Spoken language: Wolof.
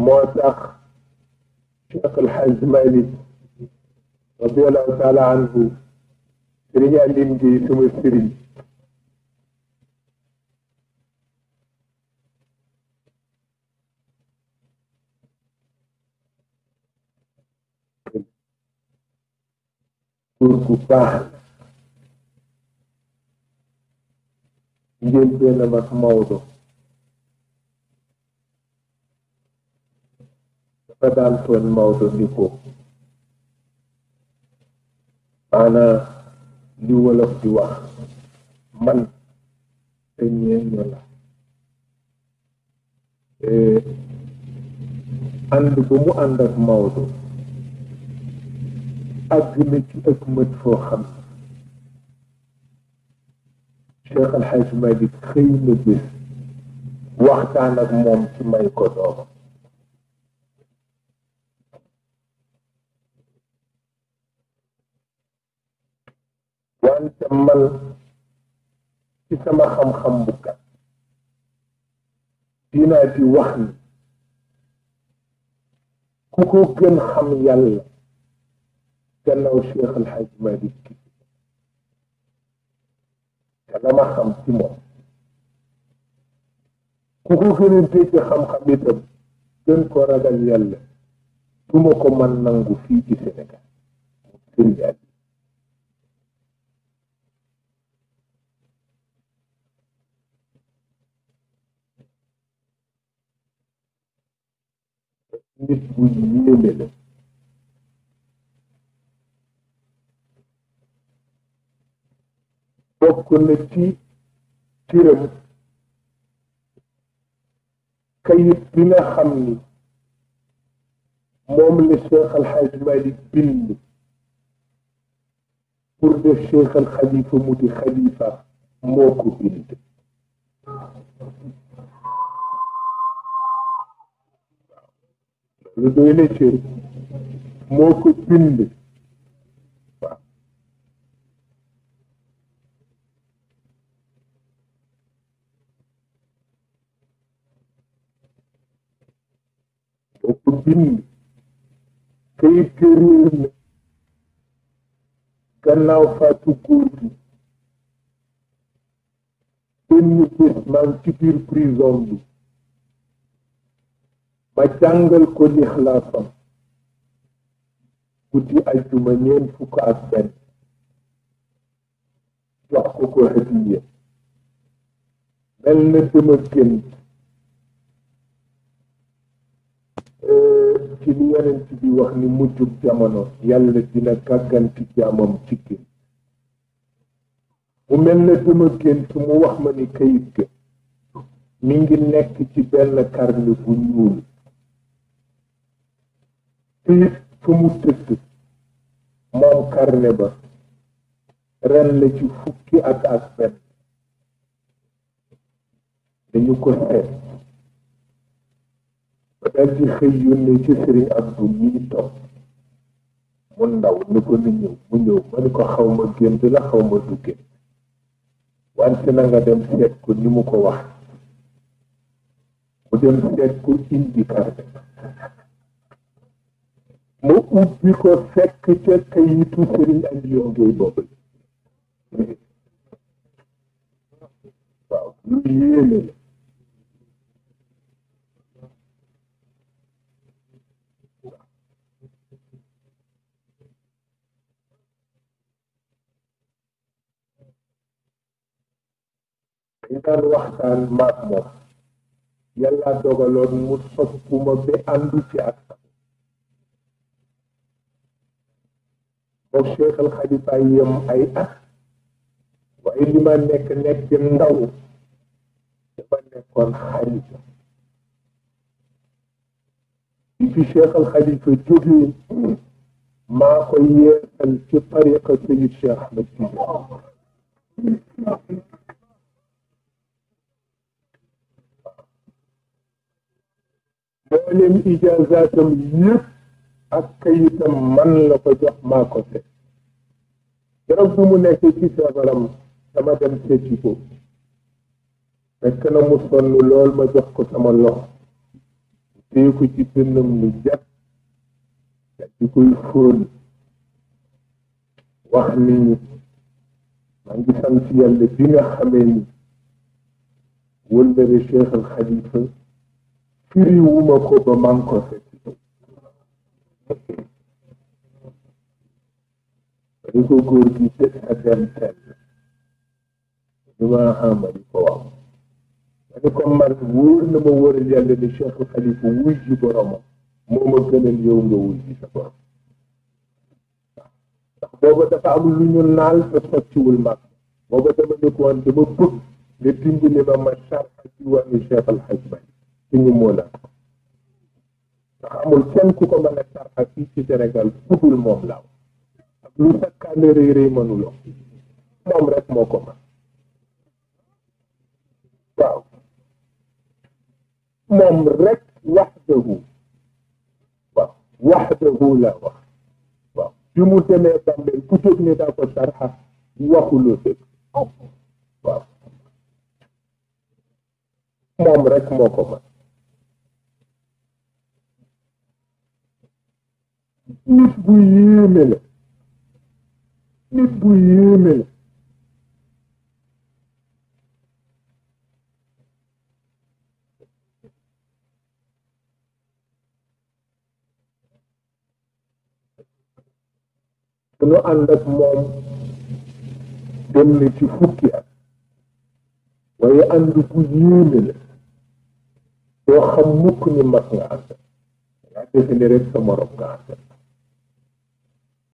moo tax Cheikh El Hadj Malick radiallahu taala anhu sëriñ Aline Gueye sama sëriñ góor gu baax njël benn mag Maodo dafa daan toon Maodo ni ko maanaa li wolof di wax man te ñeeño la ànd ba mu ànd ak Maodo àgg na ci ak mët foo xam Cheikh El Hadj Malick xëy na bés waxtaan ak moom ci may ko doomam wante man ci sama xam-xam bu kat dinaa di wax ni ku ko gën xam yàlla gannaaw Cheikh El Hadj Malick te la ma xam ci moom ku ko gën a dégg xam-xam itam gën ko ragal yàlla du ma ko mën nangu fii ci Sénégal Sénégal nit bu yéeme la bokk na ci tiram kayit bi nga xam ni moom la Cheikh El Hadj Malick bind pour def Cheikh El Khalifa mu di xalifa moo ko bind lu doy na cër moo ko bind waaw moo ko bind kayit ga réer na gannaaw faatu góor gi benn bés maa ngi ci biir prison bi ma jàngal ko lixlaasam guddi ajjuma ñeent fukk ak benn jox ko hadiya mel na dama gént ci li yonent bi wax ni mujjub jamono yàlla dina gàgganti jaamam ci gént mu mel na dama gént mu wax ma ni kayit ga mi ngi nekk ci benn karne bu ñuul te fu mu tëdd moom karne ba ren la ci fukki at ak benn dañu ko seet ba dal di xëy yónnee ci Sëriñ Abdu mii toog mu ndaw ni ko ni ñëw mu ñëw ma ni ko xaw ma gént la xaw ma du gént wante na nga dem seet ko ni mu ko wax mu dem seet ko indi karne mu ubbi ko fekk ca kayitu Sëriñ Aliou Gueye boobu waaw lu yéene la dañ daan waxtaan maag moom yàlla dogaloon mu soppuma ba àndu ci ak moom Cheikh El Khalifa yem ay at waaye li ma nekk ndaw dafa nekkoon xarit bi fi Cheikh El Khalifa jógee maa ko yeesal ci tariqa Seyid Cheikh Ahmed Tidiane mboolem ijazaatam yëpp ak kayitam man la ko jox maa ko teg keroog bi mu nekk ci feebaram dama dem seeti ko fekk na mu sonn lool ma jox ko sama loxo téye ko ci dënnam lu jàpp di koy fóon wax ni maa ngi sant yàlla bi nga xamee ni wëllëre Cheikh al Khalifa firiwuma ko ba maa ngi ko fekk dañu ko góor gi tëj sa dem teel ñu ma xamali ko wax ma ni ko man wóor na ma wóoral yàlla ni Cheikh al Khalifa wuy ji boromam moo ma gënal yow nga wuy ji sa borom ndax booba dafa am lu ñu naal te sottiwul mag booba dama ne ko woon dama bëgg nga dimbali ma sarxa ci wàllu Cheikh al Hadj Malick suñu moo la ndax amul kenn ku ko mën a sarxa fii ci Sénégal fudul moom laaw ak lu sakkaane rëy rëy mënuloo moom rek moo ko mën waaw moom rek waxdahu waaw waxdahu la wax waaw bi mu demee Bambey ku jóg ne daa ko sarxa waxuloo dëgg waaw moom rek moo ko mën nit bu yéeme la nit bu yéeme la suñu ànd ak moom dem na ci fukki at waaye ànd bu yéeme la doo xam mukk ni mag nga ànd nga defe ni rek sa morom nga ànd